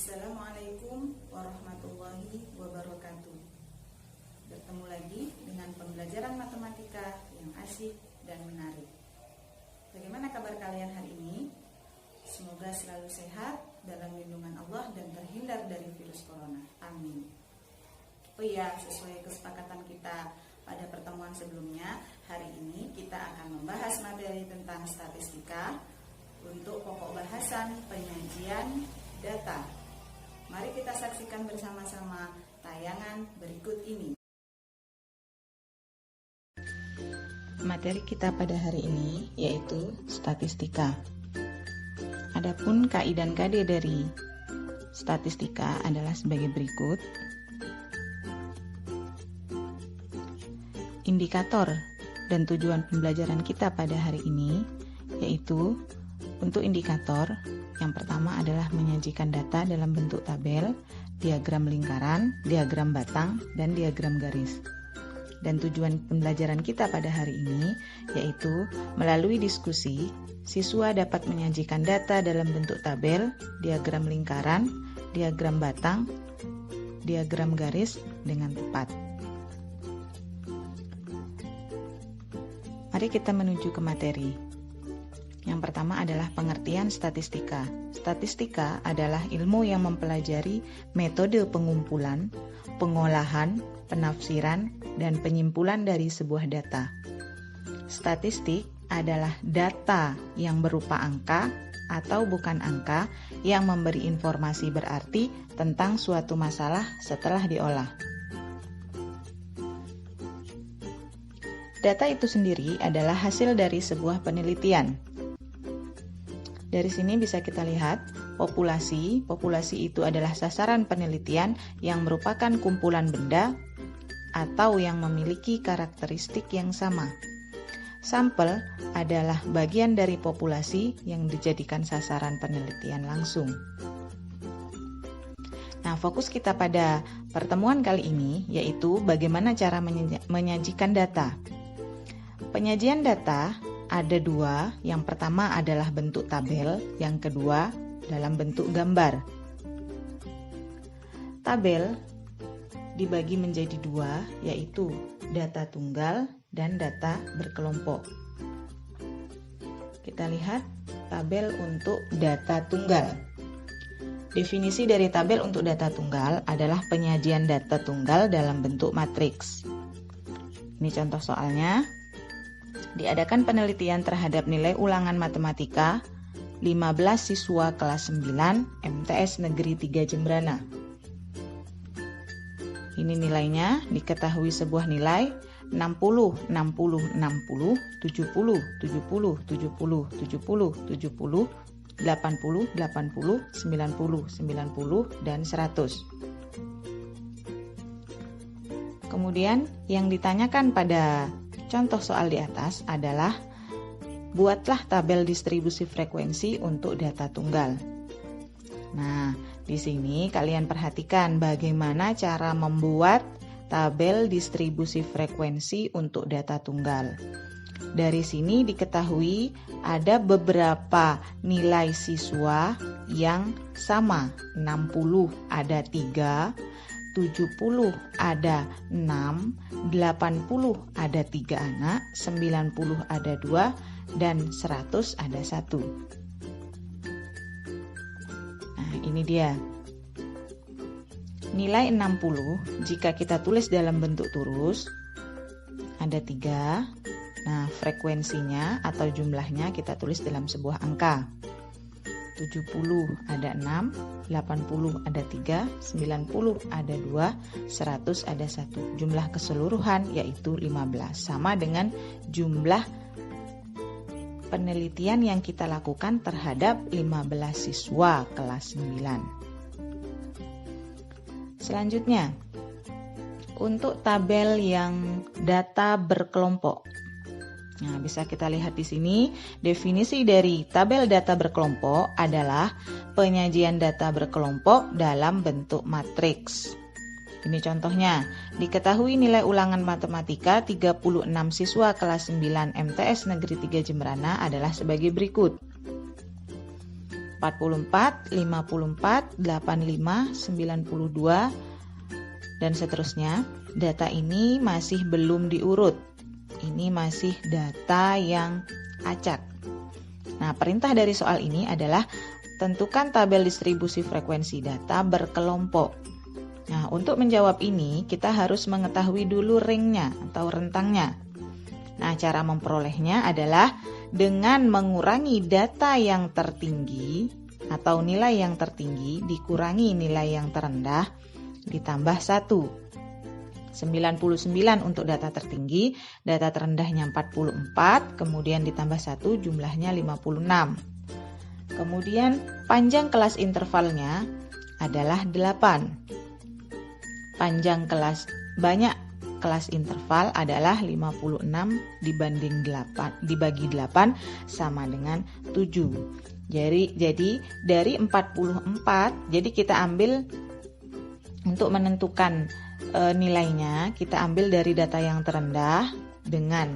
Assalamualaikum warahmatullahi wabarakatuh. Bertemu lagi dengan pembelajaran matematika yang asik dan menarik. Bagaimana kabar kalian hari ini? Semoga selalu sehat dalam lindungan Allah dan terhindar dari virus corona. Amin. Oh iya, sesuai kesepakatan kita pada pertemuan sebelumnya, hari ini kita akan membahas materi tentang statistika untuk pokok bahasan penyajian data. Mari kita saksikan bersama-sama tayangan berikut ini. Materi kita pada hari ini yaitu statistika. Adapun KI dan KD dari statistika adalah sebagai berikut. Indikator dan tujuan pembelajaran kita pada hari ini yaitu untuk indikator, yang pertama adalah menyajikan data dalam bentuk tabel, diagram lingkaran, diagram batang, dan diagram garis. Dan tujuan pembelajaran kita pada hari ini yaitu melalui diskusi, siswa dapat menyajikan data dalam bentuk tabel, diagram lingkaran, diagram batang, diagram garis dengan tepat. Mari kita menuju ke materi. Yang pertama adalah pengertian statistika. Statistika adalah ilmu yang mempelajari metode pengumpulan, pengolahan, penafsiran, dan penyimpulan dari sebuah data. Statistik adalah data yang berupa angka atau bukan angka yang memberi informasi berarti tentang suatu masalah setelah diolah. Data itu sendiri adalah hasil dari sebuah penelitian. Dari sini bisa kita lihat populasi. Populasi itu adalah sasaran penelitian yang merupakan kumpulan benda atau yang memiliki karakteristik yang sama. Sampel adalah bagian dari populasi yang dijadikan sasaran penelitian langsung. Nah, fokus kita pada pertemuan kali ini yaitu bagaimana cara menyajikan data. Penyajian data ada dua, yang pertama adalah bentuk tabel, yang kedua dalam bentuk gambar. Tabel dibagi menjadi dua, yaitu data tunggal dan data berkelompok. Kita lihat tabel untuk data tunggal. Definisi dari tabel untuk data tunggal adalah penyajian data tunggal dalam bentuk matriks. Ini contoh soalnya. Diadakan penelitian terhadap nilai ulangan matematika 15 siswa kelas 9 MTS Negeri 3 Jembrana. Ini nilainya, diketahui sebuah nilai 60, 60, 60, 70, 70, 70, 70, 70, 80, 80, 90, 90, dan 100. Kemudian yang ditanyakan pada contoh soal di atas adalah buatlah tabel distribusi frekuensi untuk data tunggal. Nah, di sini kalian perhatikan bagaimana cara membuat tabel distribusi frekuensi untuk data tunggal. Dari sini diketahui ada beberapa nilai siswa yang sama, 60 ada 3, 70 ada 6, 80 ada 3 anak, 90 ada 2, dan 100 ada 1. Nah, ini dia. Nilai 60 jika kita tulis dalam bentuk turus ada 3. Nah, frekuensinya atau jumlahnya kita tulis dalam sebuah angka. 70 ada 6, 80 ada 3, 90 ada 2, 100 ada 1. Jumlah keseluruhan yaitu 15. Sama dengan jumlah penelitian yang kita lakukan terhadap 15 siswa kelas 9. Selanjutnya, untuk tabel yang data berkelompok. Nah, bisa kita lihat di sini, definisi dari tabel data berkelompok adalah penyajian data berkelompok dalam bentuk matriks. Ini contohnya, diketahui nilai ulangan matematika 36 siswa kelas 9 MTS Negeri 3 Jembrana adalah sebagai berikut. 44, 54, 85, 92, dan seterusnya. Data ini masih belum diurut. Ini masih data yang acak. Nah, perintah dari soal ini adalah tentukan tabel distribusi frekuensi data berkelompok. Nah, untuk menjawab ini, kita harus mengetahui dulu ringnya atau rentangnya. Nah, cara memperolehnya adalah dengan mengurangi data yang tertinggi atau nilai yang tertinggi dikurangi nilai yang terendah ditambah 1. 99 untuk data tertinggi, data terendahnya 44, kemudian ditambah 1 jumlahnya 56. Kemudian panjang kelas intervalnya adalah 8. Panjang kelas banyak kelas interval adalah 56 dibanding 8 dibagi 8 sama dengan 7. Jadi dari 44, jadi kita ambil untuk menentukan nilainya, kita ambil dari data yang terendah dengan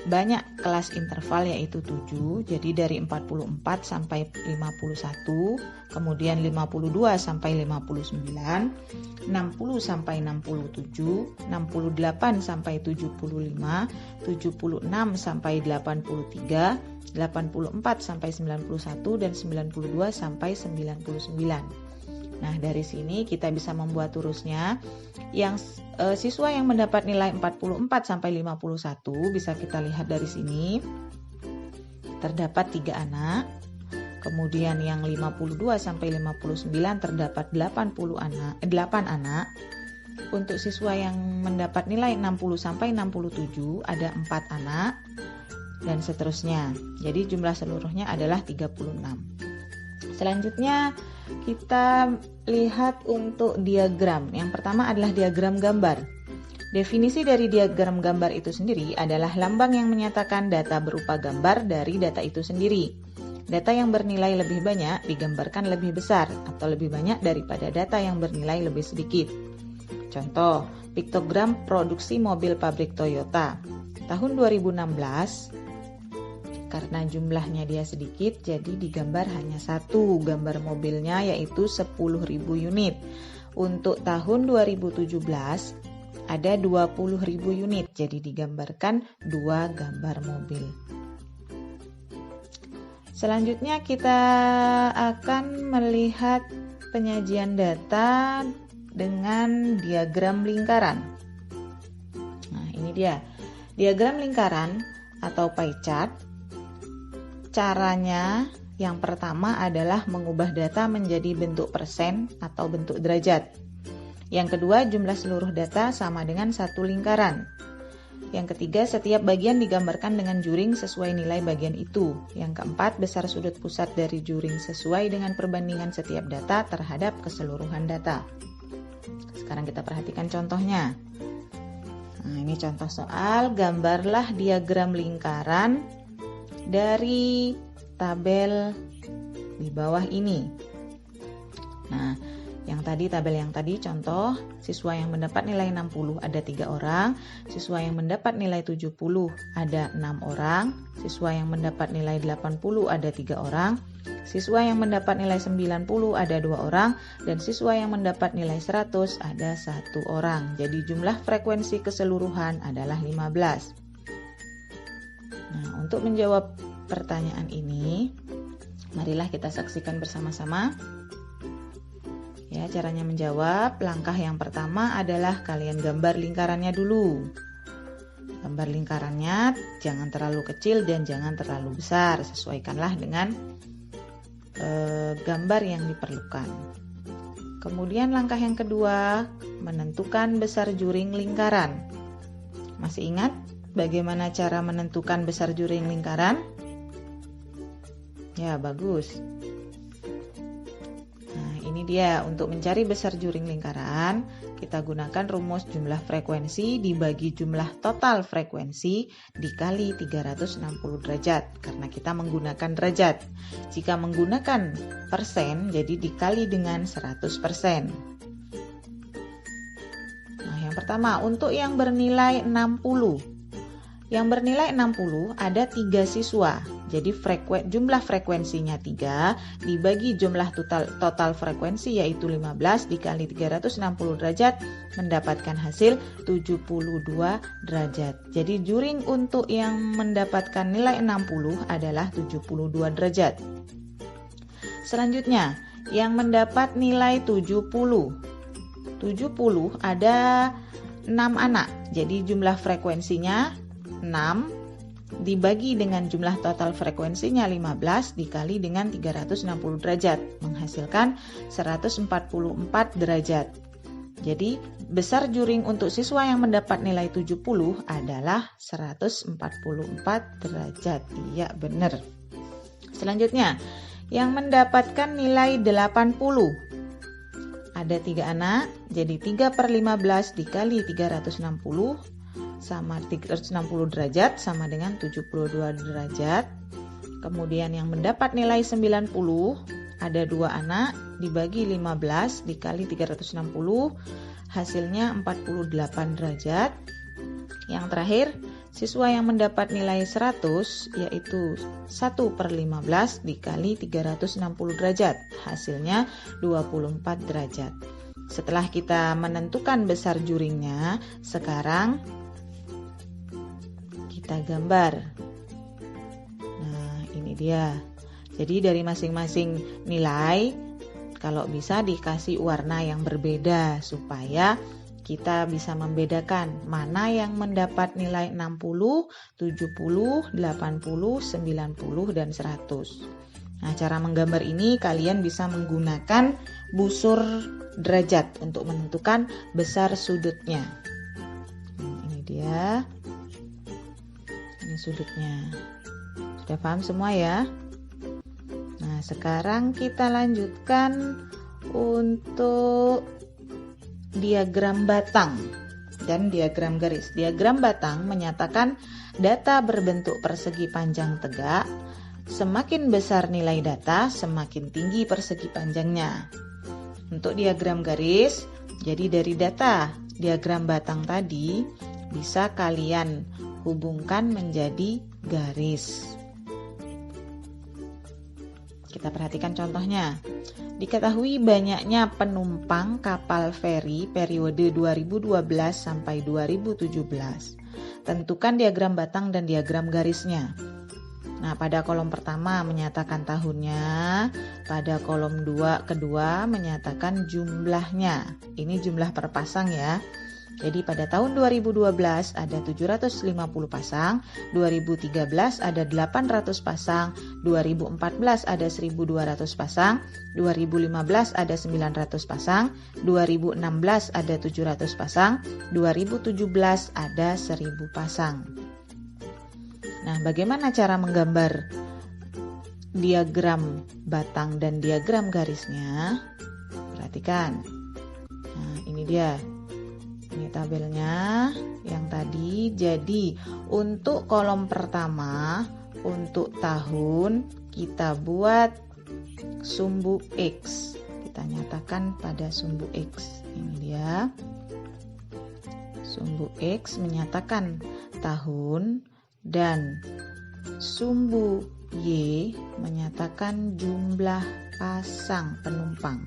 banyak kelas interval yaitu 7. Jadi dari 44 sampai 51, kemudian 52 sampai 59, 60 sampai 67, 68 sampai 75, 76 sampai 83, 84 sampai 91, dan 92 sampai 99. Nah, dari sini kita bisa membuat urusnya. Yang siswa yang mendapat nilai 44 sampai 51 bisa kita lihat dari sini. Terdapat 3 anak. Kemudian yang 52 sampai 59 terdapat 8 anak. Untuk siswa yang mendapat nilai 60 sampai 67 ada 4 anak dan seterusnya. Jadi jumlah seluruhnya adalah 36. Selanjutnya kita lihat untuk diagram. Yang pertama adalah diagram gambar. Definisi dari diagram gambar itu sendiri adalah lambang yang menyatakan data berupa gambar dari data itu sendiri. Data yang bernilai lebih banyak digambarkan lebih besar atau lebih banyak daripada data yang bernilai lebih sedikit. Contoh, piktogram produksi mobil pabrik Toyota. Tahun 2016, karena jumlahnya dia sedikit, jadi digambar hanya 1 gambar mobilnya, yaitu 10.000 unit. Untuk tahun 2017 ada 20.000 unit, jadi digambarkan 2 gambar mobil. Selanjutnya kita akan melihat penyajian data dengan diagram lingkaran. Nah, ini dia. Diagram lingkaran atau pie chart. Caranya yang pertama adalah mengubah data menjadi bentuk persen atau bentuk derajat. Yang kedua, jumlah seluruh data sama dengan satu lingkaran. Yang ketiga, setiap bagian digambarkan dengan juring sesuai nilai bagian itu. Yang keempat, besar sudut pusat dari juring sesuai dengan perbandingan setiap data terhadap keseluruhan data. Sekarang kita perhatikan contohnya. Nah, ini contoh soal, gambarlah diagram lingkaran dari tabel di bawah ini. Nah, tabel yang tadi contoh, siswa yang mendapat nilai 60 ada 3 orang, siswa yang mendapat nilai 70 ada 6 orang, siswa yang mendapat nilai 80 ada 3 orang, siswa yang mendapat nilai 90 ada 2 orang, dan siswa yang mendapat nilai 100 ada 1 orang. Jadi jumlah frekuensi keseluruhan adalah 15. Nah, untuk menjawab pertanyaan ini, marilah kita saksikan bersama-sama. Ya, caranya menjawab. Langkah yang pertama adalah kalian gambar lingkarannya dulu. Gambar lingkarannya jangan terlalu kecil dan jangan terlalu besar. Sesuaikanlah dengan gambar yang diperlukan. Kemudian langkah yang kedua, menentukan besar juring lingkaran. Masih ingat bagaimana cara menentukan besar juring lingkaran? Ya, bagus. Nah, ini dia. Untuk mencari besar juring lingkaran, kita gunakan rumus jumlah frekuensi dibagi jumlah total frekuensi dikali 360 derajat. Karena kita menggunakan derajat. Jika menggunakan persen, jadi dikali dengan 100%. Nah, yang pertama, untuk yang bernilai 60. Yang bernilai 60 ada 3 siswa. Jadi jumlah frekuensinya 3 dibagi jumlah total frekuensi yaitu 15 dikali 360 derajat mendapatkan hasil 72 derajat. Jadi juring untuk yang mendapatkan nilai 60 adalah 72 derajat. Selanjutnya, yang mendapat nilai 70 ada 6 anak. Jadi jumlah frekuensinya 6 dibagi dengan jumlah total frekuensinya 15 dikali dengan 360 derajat menghasilkan 144 derajat. Jadi besar juring untuk siswa yang mendapat nilai 70 adalah 144 derajat. Iya, benar. Selanjutnya, yang mendapatkan nilai 80 ada 3 anak. Jadi 3/15 dikali 360 sama 360 derajat sama dengan 72 derajat. Kemudian yang mendapat nilai 90 ada 2 anak dibagi 15 dikali 360 hasilnya 48 derajat. Yang terakhir, siswa yang mendapat nilai 100 yaitu 1/15 dikali 360 derajat hasilnya 24 derajat. Setelah kita menentukan besar juringnya, sekarang kita gambar. Nah, ini dia. Jadi dari masing-masing nilai kalau bisa dikasih warna yang berbeda supaya kita bisa membedakan mana yang mendapat nilai 60, 70, 80, 90 dan 100. Nah, cara menggambar ini kalian bisa menggunakan busur derajat untuk menentukan besar sudutnya. Ini dia. Ini sudutnya. Sudah paham semua ya? Nah, sekarang kita lanjutkan untuk diagram batang dan diagram garis. Diagram batang menyatakan data berbentuk persegi panjang tegak. Semakin besar nilai data, semakin tinggi persegi panjangnya. Untuk diagram garis, jadi dari data diagram batang tadi bisa kalian hubungkan menjadi garis. Kita perhatikan contohnya. Diketahui banyaknya penumpang kapal feri periode 2012 sampai 2017. Tentukan diagram batang dan diagram garisnya. Nah, pada kolom pertama menyatakan tahunnya, pada kolom kedua menyatakan jumlahnya. Ini jumlah per pasang ya. Jadi pada tahun 2012 ada 750 pasang, 2013 ada 800 pasang, 2014 ada 1200 pasang, 2015 ada 900 pasang, 2016 ada 700 pasang, 2017 ada 1000 pasang. Nah, bagaimana cara menggambar diagram batang dan diagram garisnya? Perhatikan. Nah, ini dia. Ini tabelnya yang tadi. Jadi untuk kolom pertama untuk tahun kita buat sumbu X. Kita nyatakan pada sumbu X. Ini dia. Sumbu X menyatakan tahun dan sumbu Y menyatakan jumlah pasang penumpang.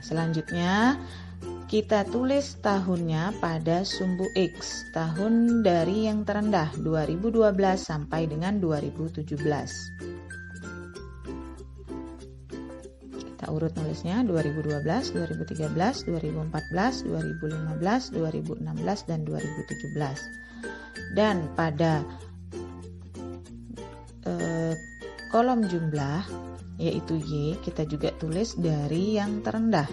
Selanjutnya kita tulis tahunnya pada sumbu X, tahun dari yang terendah 2012 sampai dengan 2017. Kita urut nulisnya 2012, 2013, 2014, 2015, 2016 dan 2017. Dan pada kolom jumlah yaitu Y, kita juga tulis dari yang terendah.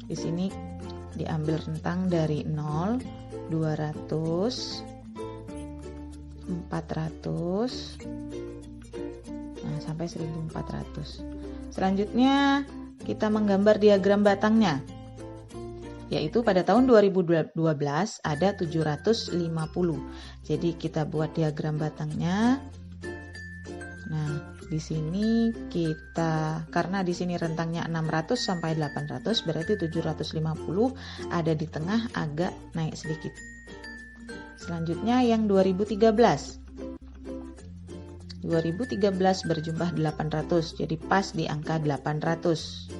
Di sini diambil rentang dari 0, 200, 400, sampai 1400. Selanjutnya kita menggambar diagram batangnya. Yaitu pada tahun 2012 ada 750. Jadi kita buat diagram batangnya. Nah, di sini karena di sini rentangnya 600 sampai 800, berarti 750 ada di tengah agak naik sedikit. Selanjutnya yang 2013. 2013 berjumlah 800, jadi pas di angka 800.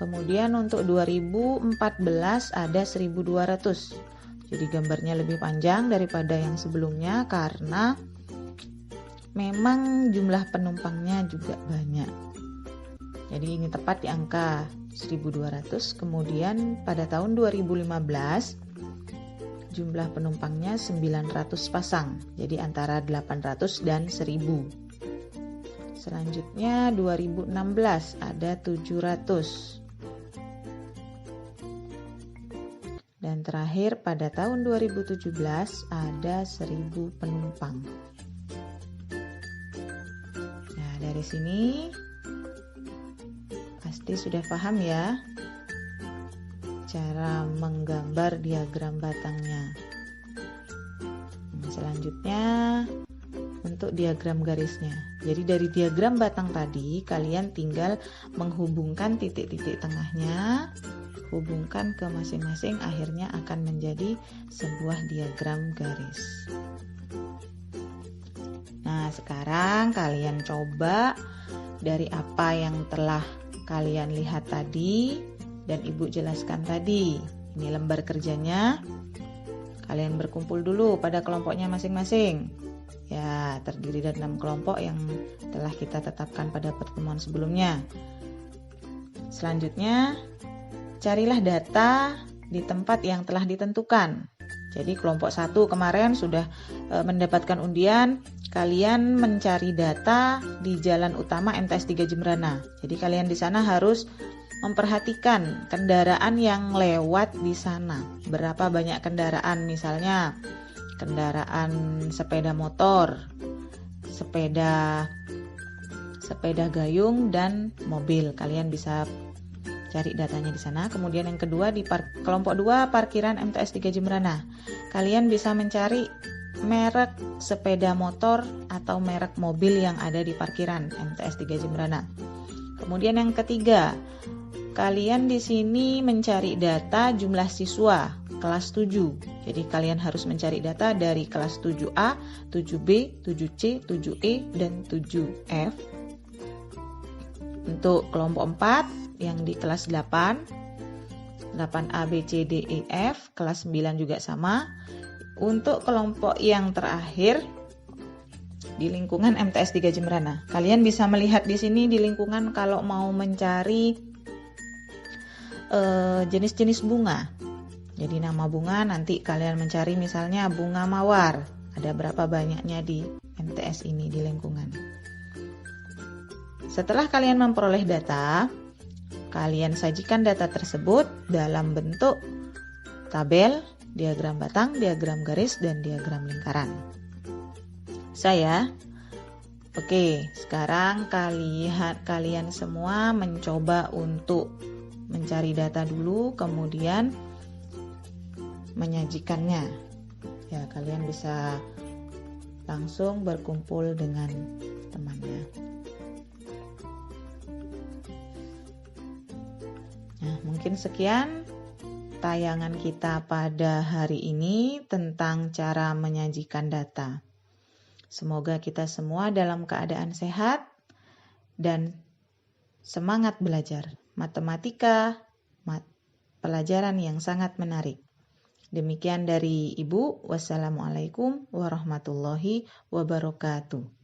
Kemudian untuk 2014 ada 1200. Jadi gambarnya lebih panjang daripada yang sebelumnya karena memang jumlah penumpangnya juga banyak. Jadi ini tepat di angka 1200. Kemudian pada tahun 2015 jumlah penumpangnya 900 pasang. Jadi antara 800 dan 1000. Selanjutnya 2016 ada 700. Dan terakhir pada tahun 2017 ada 1000 penumpang. Nah, dari sini pasti sudah paham ya cara menggambar diagram batangnya. Selanjutnya untuk diagram garisnya. Jadi dari diagram batang tadi kalian tinggal menghubungkan titik-titik tengahnya, hubungkan ke masing-masing, akhirnya akan menjadi sebuah diagram garis. Nah, sekarang kalian coba dari apa yang telah kalian lihat tadi dan Ibu jelaskan tadi. Ini lembar kerjanya. Kalian berkumpul dulu pada kelompoknya masing-masing. Ya, terdiri dari 6 kelompok yang telah kita tetapkan pada pertemuan sebelumnya. Selanjutnya, carilah data di tempat yang telah ditentukan. Jadi kelompok 1 kemarin sudah mendapatkan undian. Kalian mencari data di jalan utama MTS 3 Jembrana. Jadi kalian di sana harus memperhatikan kendaraan yang lewat di sana. Berapa banyak kendaraan, misalnya kendaraan sepeda motor, sepeda gayung dan mobil. Kalian bisa cari datanya di sana. Kemudian yang kedua di kelompok 2 parkiran MTS 3 Jembrana. Kalian bisa mencari merek sepeda motor atau merek mobil yang ada di parkiran MTS 3 Jembrana. Kemudian yang ketiga, kalian di sini mencari data jumlah siswa kelas 7. Jadi kalian harus mencari data dari kelas 7A, 7B, 7C, 7E, dan 7F. Untuk kelompok 4 yang di kelas 8, 8A, B, C, D, E, F, kelas 9 juga sama. Untuk kelompok yang terakhir di lingkungan MTS 3 Jembrana. Kalian bisa melihat di sini di lingkungan kalau mau mencari jenis-jenis bunga. Jadi nama bunga nanti kalian mencari misalnya bunga mawar. Ada berapa banyaknya di MTS ini di lingkungan. Setelah kalian memperoleh data, kalian sajikan data tersebut dalam bentuk tabel, diagram batang, diagram garis, dan diagram lingkaran. Oke, sekarang kalian semua mencoba untuk mencari data dulu, kemudian menyajikannya. Ya, kalian bisa langsung berkumpul dengan temannya. Nah, mungkin sekian tayangan kita pada hari ini tentang cara menyajikan data. Semoga kita semua dalam keadaan sehat dan semangat belajar. Matematika, pelajaran yang sangat menarik. Demikian dari Ibu. Wassalamualaikum warahmatullahi wabarakatuh.